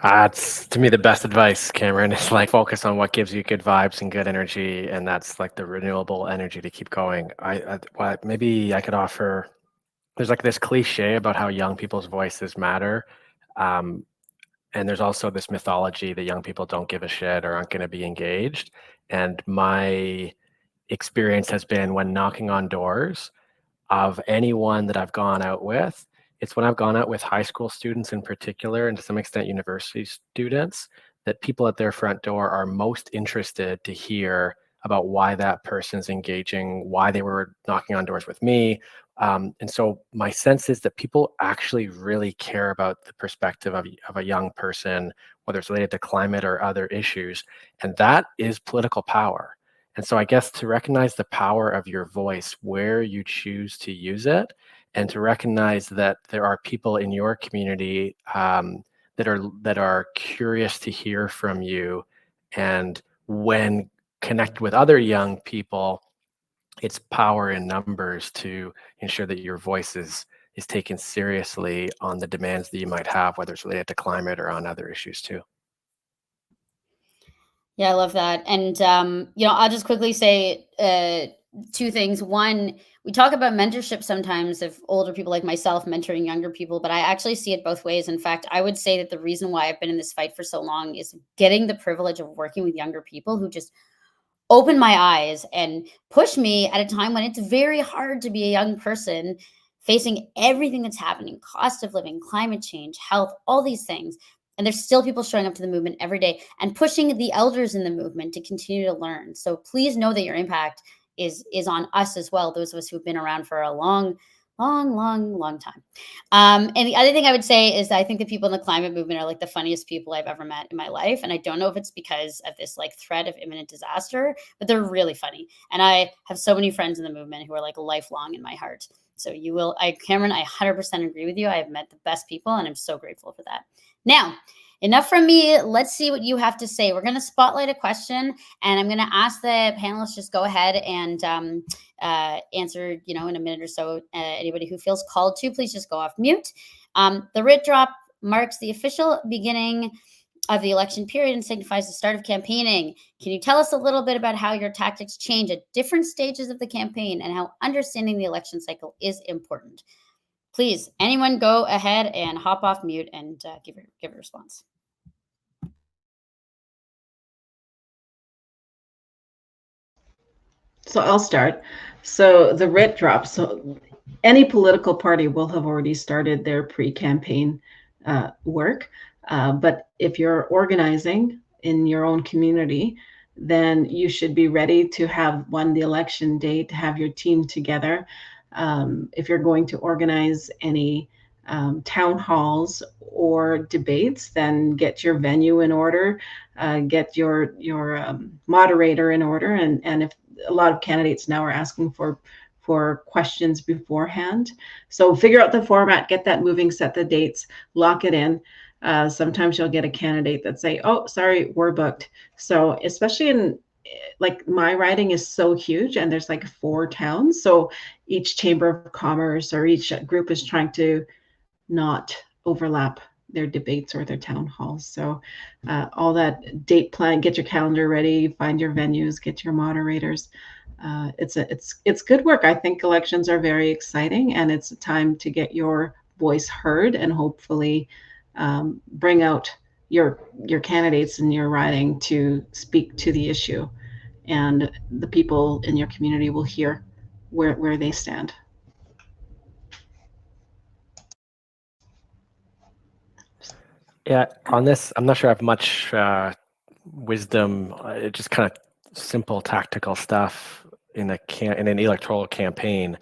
It's, to me, the best advice, Cameron, is like, focus on what gives you good vibes and good energy, and that's like the renewable energy to keep going. Maybe I could offer. There's like this cliche about how young people's voices matter, and there's also this mythology that young people don't give a shit or aren't going to be engaged. And my experience has been, when knocking on doors of anyone that I've gone out with, it's when I've gone out with high school students in particular, and to some extent university students, that people at their front door are most interested to hear about why that person's engaging, why they were knocking on doors with me. And so my sense is that people actually really care about the perspective of a young person, whether it's related to climate or other issues. And that is political power. And so I guess to recognize the power of your voice, where you choose to use it, and to recognize that there are people in your community that are curious to hear from you, and when connect with other young people, it's power in numbers to ensure that your voice is taken seriously on the demands that you might have, whether it's related to climate or on other issues too. Yeah, I love that. And I'll just quickly say two things. One, we talk about mentorship sometimes of older people like myself mentoring younger people, but I actually see it both ways. In fact, I would say that the reason why I've been in this fight for so long is getting the privilege of working with younger people who just open my eyes and push me at a time when it's very hard to be a young person facing everything that's happening, cost of living, climate change, health, all these things. And there's still people showing up to the movement every day and pushing the elders in the movement to continue to learn. So please know that your impact is on us as well, those of us who've been around for a long time. And the other thing I would say is that I think the people in the climate movement are like the funniest people I've ever met in my life. And I don't know if it's because of this like threat of imminent disaster, but they're really funny. And I have so many friends in the movement who are like lifelong in my heart. So Cameron, I 100% agree with you. I have met the best people and I'm so grateful for that. Now, enough from me. Let's see what you have to say. We're going to spotlight a question and I'm going to ask the panelists just go ahead and answer, in a minute or so. Anybody who feels called to, please just go off mute. The writ drop marks the official beginning of the election period and signifies the start of campaigning. Can you tell us a little bit about how your tactics change at different stages of the campaign and how understanding the election cycle is important? please, anyone go ahead and hop off mute and give a response. So I'll start. So the writ drop. So any political party will have already started their pre-campaign work. But if you're organizing in your own community, then you should be ready to have the election date, have your team together. If you're going to organize any town halls or debates, then get your venue in order, get your moderator in order, and if a lot of candidates now are asking for questions beforehand. So figure out the format, get that moving, set the dates, lock it in. Sometimes you'll get a candidate that say, "Oh, sorry, we're booked." So especially in like my riding is so huge, and there's like 4 towns, so each chamber of commerce or each group is trying to not overlap their debates or their town halls. So all that date plan, get your calendar ready, find your venues, get your moderators. It's good work. I think elections are very exciting, and it's a time to get your voice heard and hopefully bring out your candidates in your riding to speak to the issue, and the people in your community will hear where they stand. Yeah, on this, I'm not sure I have much wisdom. Just kind of simple tactical stuff in an electoral campaign.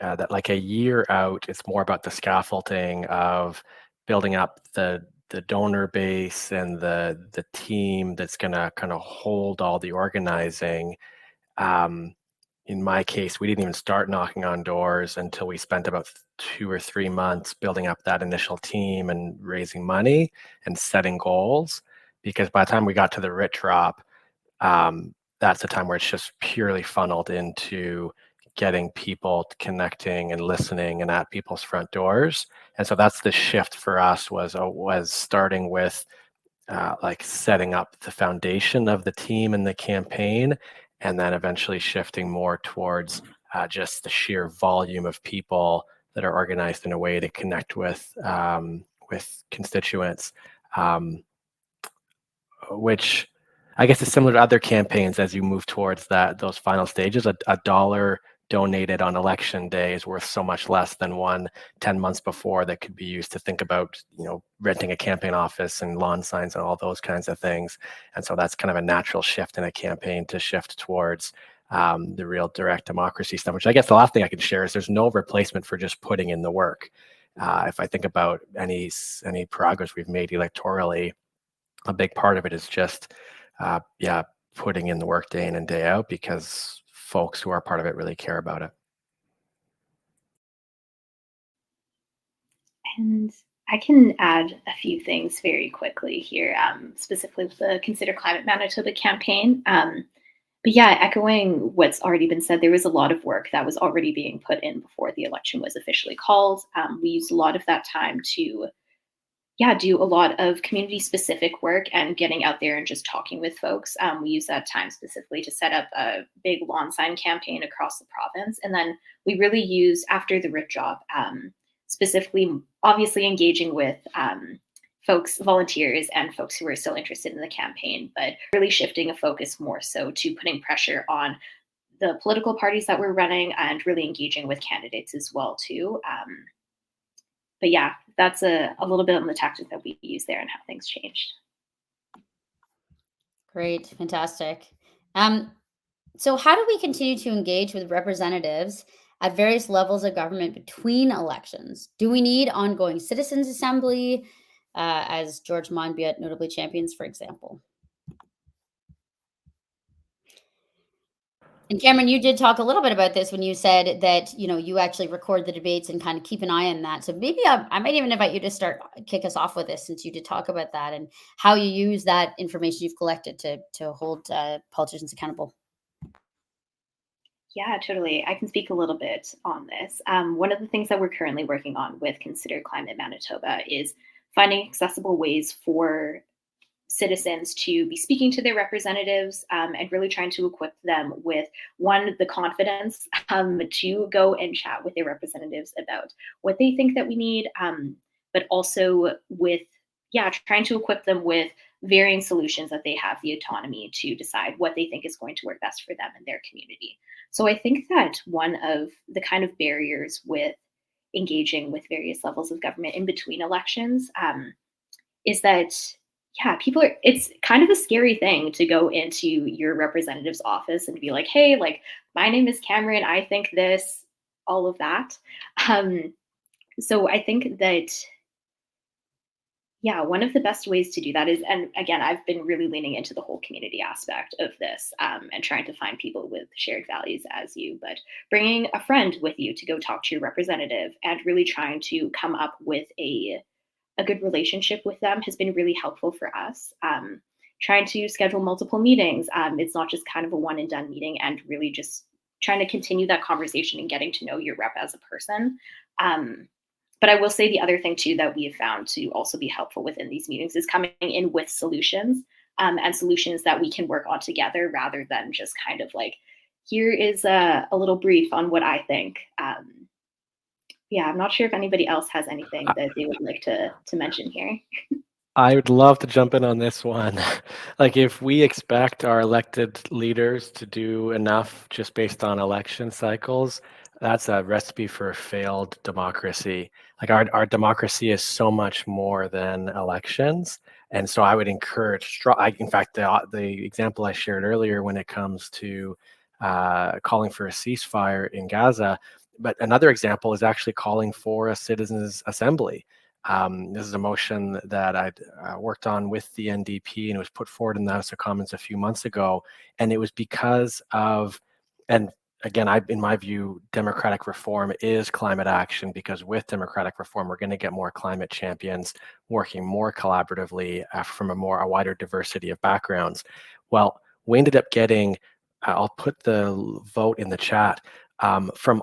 That like a year out, it's more about the scaffolding of building up the donor base and the team that's going to kind of hold all the organizing. In my case, we didn't even start knocking on doors until we spent about 2 or 3 months building up that initial team and raising money and setting goals. Because by the time we got to the writ drop, that's the time where it's just purely funneled into getting people connecting and listening and at people's front doors. And so that's the shift for us was starting with like setting up the foundation of the team and the campaign, and then eventually shifting more towards just the sheer volume of people that are organized in a way to connect with constituents, which I guess is similar to other campaigns. As you move towards those final stages, a dollar donated on election day is worth so much less than one 10 months before that could be used to think about, renting a campaign office and lawn signs and all those kinds of things. And so that's kind of a natural shift in a campaign to shift towards the real direct democracy stuff, which I guess the last thing I can share is there's no replacement for just putting in the work. If I think about any progress we've made electorally, a big part of it is just, putting in the work day in and day out, because folks who are part of it really care about it. And I can add a few things very quickly here, specifically with the Consider Climate Manitoba campaign. But yeah, echoing what's already been said, there was a lot of work that was already being put in before the election was officially called. We used a lot of that time to do a lot of community specific work and getting out there and just talking with folks. We use that time specifically to set up a big lawn sign campaign across the province. And then we really use, after the RIP job, specifically, obviously engaging with folks, volunteers, and folks who are still interested in the campaign, but really shifting a focus more so to putting pressure on the political parties that we're running and really engaging with candidates as well too. But yeah, that's a little bit on the tactic that we use there and how things changed. Great, fantastic. So how do we continue to engage with representatives at various levels of government between elections? Do we need ongoing citizens' assembly, as George Monbiot notably champions, for example? And Cameron, you did talk a little bit about this when you said that, you actually record the debates and kind of keep an eye on that. So maybe I might even invite you to kick us off with this, since you did talk about that and how you use that information you've collected to hold politicians accountable. Yeah, totally. I can speak a little bit on this. One of the things that we're currently working on with Consider Climate Manitoba is finding accessible ways for citizens to be speaking to their representatives, and really trying to equip them with, one, the confidence to go and chat with their representatives about what they think that we need, but also with, trying to equip them with varying solutions that they have the autonomy to decide what they think is going to work best for them and their community. So I think that one of the kind of barriers with engaging with various levels of government in between elections, is that, people are, it's kind of a scary thing to go into your representative's office and be like, hey, like, my name is Cameron, I think this, all of that. So I think that, one of the best ways to do that is, and again, I've been really leaning into the whole community aspect of this, and trying to find people with shared values as you, but bringing a friend with you to go talk to your representative and really trying to come up with a good relationship with them has been really helpful for us. Trying to schedule multiple meetings. It's not just kind of a one and done meeting, and really just trying to continue that conversation and getting to know your rep as a person. But I will say the other thing too that we have found to also be helpful within these meetings is coming in with solutions, and solutions that we can work on together, rather than just kind of like, here is a little brief on what I think. I'm not sure if anybody else has anything that they would like to mention here. I would love to jump in on this one. Like, if we expect our elected leaders to do enough just based on election cycles, that's a recipe for a failed democracy. Like, our democracy is so much more than elections. And so I would encourage, in fact, the example I shared earlier when it comes to calling for a ceasefire in Gaza, but another example is actually calling for a citizens' assembly. This is a motion that I'd worked on with the NDP, and it was put forward in the House of Commons a few months ago. And it was because of, and again, in my view, democratic reform is climate action, because with democratic reform, we're going to get more climate champions working more collaboratively from a wider diversity of backgrounds. Well, we ended up getting, I'll put the vote in the chat,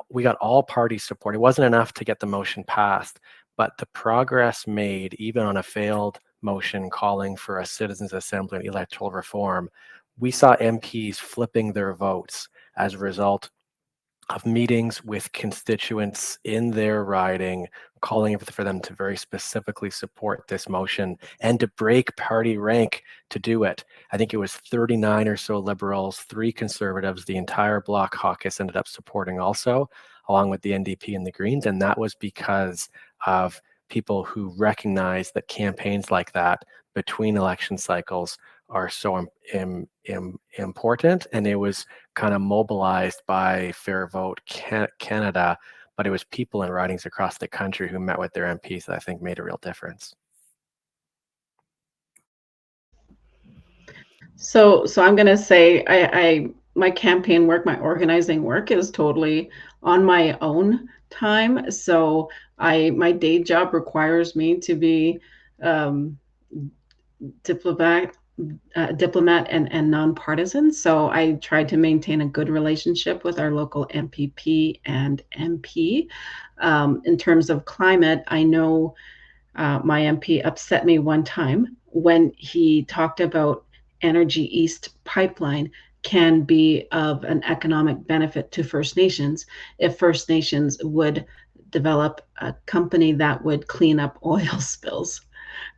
we got all party support. It wasn't enough to get the motion passed, but the progress made, even on a failed motion calling for a citizens' assembly and electoral reform, we saw MPs flipping their votes as a result of meetings with constituents in their riding, calling for them to very specifically support this motion and to break party rank to do it. I think it was 39 or so Liberals, 3 Conservatives. The entire Bloc caucus ended up supporting also, along with the NDP and the Greens. And that was because of people who recognize that campaigns like that between election cycles are so important. And it was kind of mobilized by Fair Vote Canada, but it was people in ridings across the country who met with their MPs that I think made a real difference. So I'm going to say my campaign work, my organizing work is totally on my own time. So my day job requires me to be diplomat and nonpartisan. So I try to maintain a good relationship with our local MPP and MP. In terms of climate, I know my MP upset me one time when he talked about Energy East pipeline can be of an economic benefit to First Nations if First Nations would develop a company that would clean up oil spills.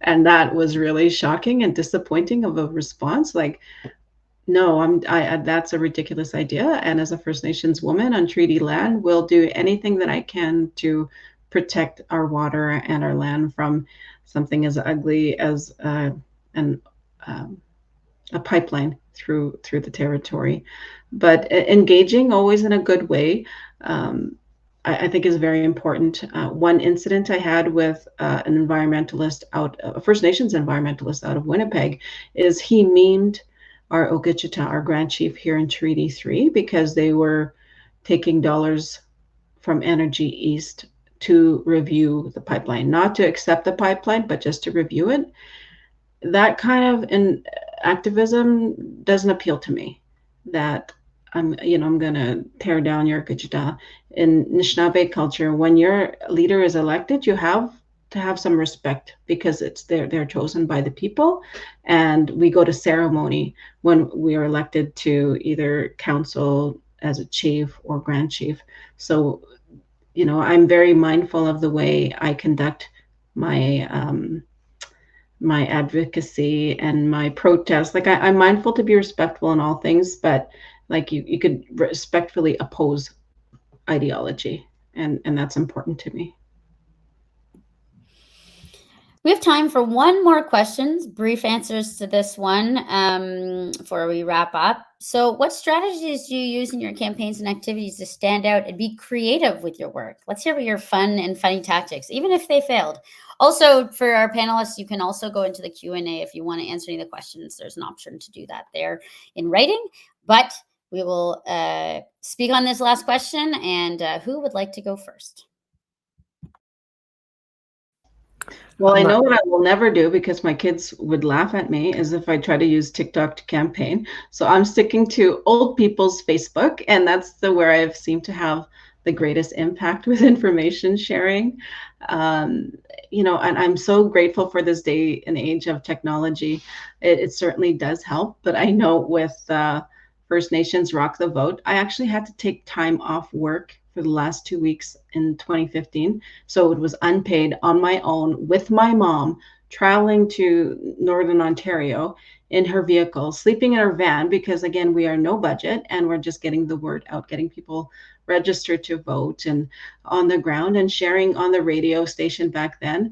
And that was really shocking and disappointing of a response. Like, no, that's a ridiculous idea. And as a First Nations woman on treaty land, will do anything that I can to protect our water and our land from something as ugly as a pipeline through the territory. But engaging always in a good way, I think is very important. One incident I had with an environmentalist a First Nations environmentalist out of Winnipeg, is he memed our Ogichita, our Grand Chief here in Treaty 3, because they were taking dollars from Energy East to review the pipeline, not to accept the pipeline, but just to review it. That kind of activism doesn't appeal to me. That I'm going to tear down your Ogichita. In Anishinaabe culture, when your leader is elected, you have to have some respect, because they're chosen by the people, and we go to ceremony when we are elected to either council as a chief or grand chief. So, I'm very mindful of the way I conduct my my advocacy and my protest. Like I'm mindful to be respectful in all things, but like you could respectfully oppose ideology, and that's important to me. We have time for one more question, brief answers to this one before we wrap up. So what strategies do you use in your campaigns and activities to stand out and be creative with your work? Let's hear about your fun and funny tactics, even if they failed. Also, for our panelists, you can also go into the Q&A if you want to answer any of the questions. There's an option to do that there in writing, but we will speak on this last question. And who would like to go first? Well, I know what I will never do, because my kids would laugh at me, is if I try to use TikTok to campaign. So I'm sticking to old people's Facebook, and that's where I've seemed to have the greatest impact with information sharing. And I'm so grateful for this day and age of technology. It certainly does help, but I know with First Nations Rock the Vote, I actually had to take time off work for the last 2 weeks in 2015. So it was unpaid, on my own with my mom, traveling to Northern Ontario in her vehicle, sleeping in her van, because again, we are no budget and we're just getting the word out, getting people registered to vote, and on the ground and sharing on the radio station back then.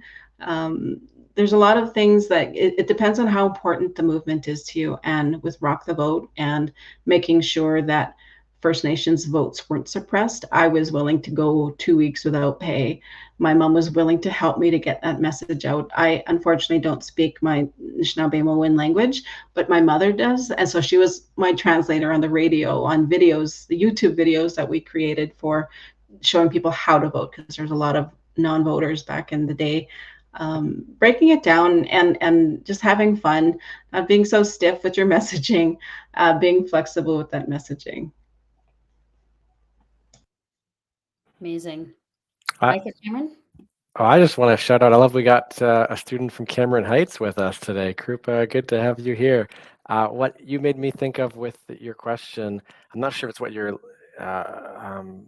There's a lot of things that it depends on how important the movement is to you. And with Rock the Vote and making sure that First Nations votes weren't suppressed, I was willing to go 2 weeks without pay. My mom was willing to help me to get that message out. I unfortunately don't speak my Anishinaabe language, but my mother does. And so she was my translator on the radio, on videos, the YouTube videos that we created for showing people how to vote, because there's a lot of non-voters back in the day. Breaking it down and just having fun, not being so stiff with your messaging, being flexible with that messaging. Amazing. I- Cameron? Oh, I just want to shout out. I love we got a student from Cameron Heights with us today. Krupa, good to have you here. What you made me think of with your question, I'm not sure if it's what you're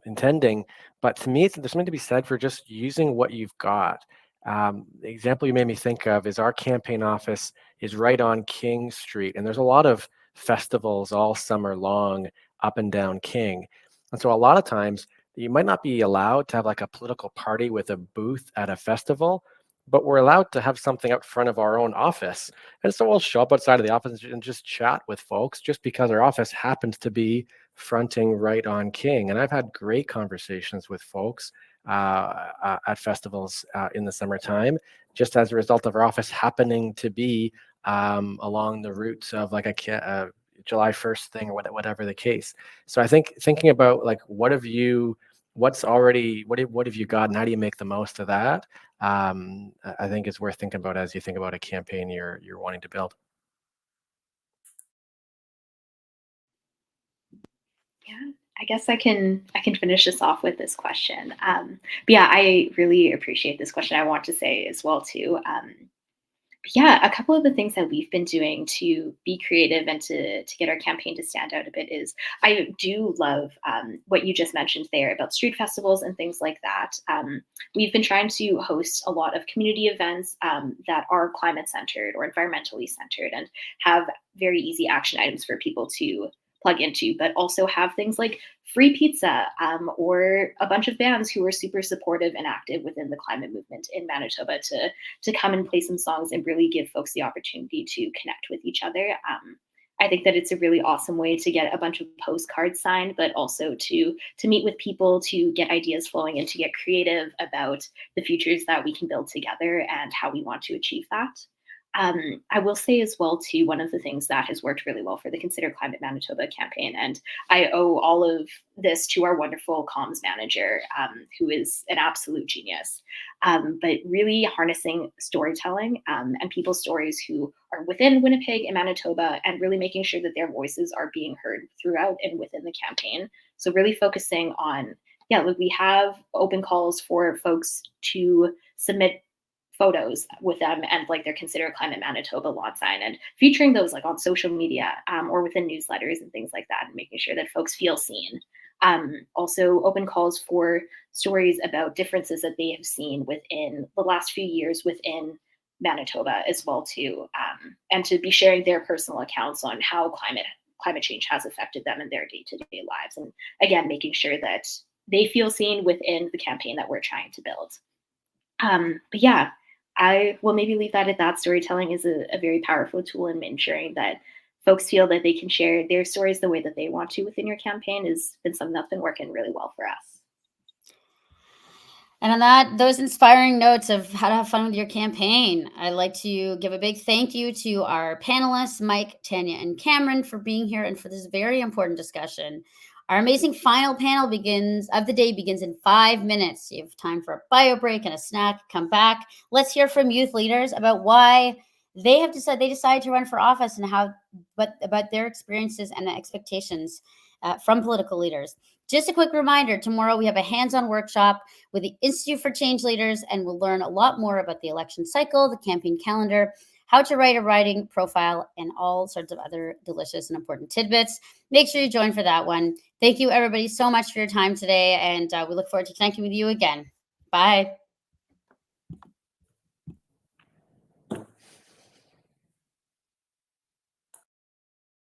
intending, but to me, there's something to be said for just using what you've got. The example you made me think of is our campaign office is right on King Street, and there's a lot of festivals all summer long up and down King. And so a lot of times, you might not be allowed to have like a political party with a booth at a festival, but we're allowed to have something out front of our own office. And so we'll show up outside of the office and just chat with folks just because our office happens to be fronting right on King. And I've had great conversations with folks at festivals in the summertime, just as a result of our office happening to be along the routes of like a July 1st thing or whatever the case. So I think thinking about like what have you got and how do you make the most of that? I think it's worth thinking about as you think about a campaign you're wanting to build. Yeah, I guess I can finish this off with this question. But yeah, I really appreciate this question. I want to say as well too. Yeah, a couple of the things that we've been doing to be creative and to get our campaign to stand out a bit is I do love what you just mentioned there about street festivals and things like that. We've been trying to host a lot of community events that are climate centered or environmentally centered and have very easy action items for people to plug into, but also have things like free pizza or a bunch of bands who are super supportive and active within the climate movement in Manitoba to come and play some songs and really give folks the opportunity to connect with each other. I think that it's a really awesome way to get a bunch of postcards signed, but also to meet with people, to get ideas flowing and to get creative about the futures that we can build together and how we want to achieve that. I will say as well, too, one of the things that has worked really well for the Consider Climate Manitoba campaign, and I owe all of this to our wonderful comms manager, who is an absolute genius, but really harnessing storytelling and people's stories who are within Winnipeg and Manitoba and really making sure that their voices are being heard throughout and within the campaign. So really focusing on, yeah, like we have open calls for folks to submit photos with them and like their Consider Climate Manitoba lawn sign, and featuring those like on social media or within newsletters and things like that, and making sure that folks feel seen. Also open calls for stories about differences that they have seen within the last few years within Manitoba as well too, and to be sharing their personal accounts on how climate change has affected them in their day-to-day lives, and again making sure that they feel seen within the campaign that we're trying to build. But yeah, I will maybe leave that at that. Storytelling is a very powerful tool in ensuring that folks feel that they can share their stories the way that they want to within your campaign has been something that's been working really well for us. And on those inspiring notes of how to have fun with your campaign, I'd like to give a big thank you to our panelists, Mike, Tanya, and Cameron, for being here and for this very important discussion. Our amazing final panel of the day begins in 5 minutes. You have time for a bio break and a snack. Come back. Let's hear from youth leaders about why they decided to run for office and about their experiences and expectations from political leaders. Just a quick reminder, tomorrow we have a hands-on workshop with the Institute for Change Leaders, and we'll learn a lot more about the election cycle, the campaign calendar, how to write a writing profile, and all sorts of other delicious and important tidbits. Make sure you join for that one. Thank you, everybody, so much for your time today, and we look forward to connecting with you again. Bye.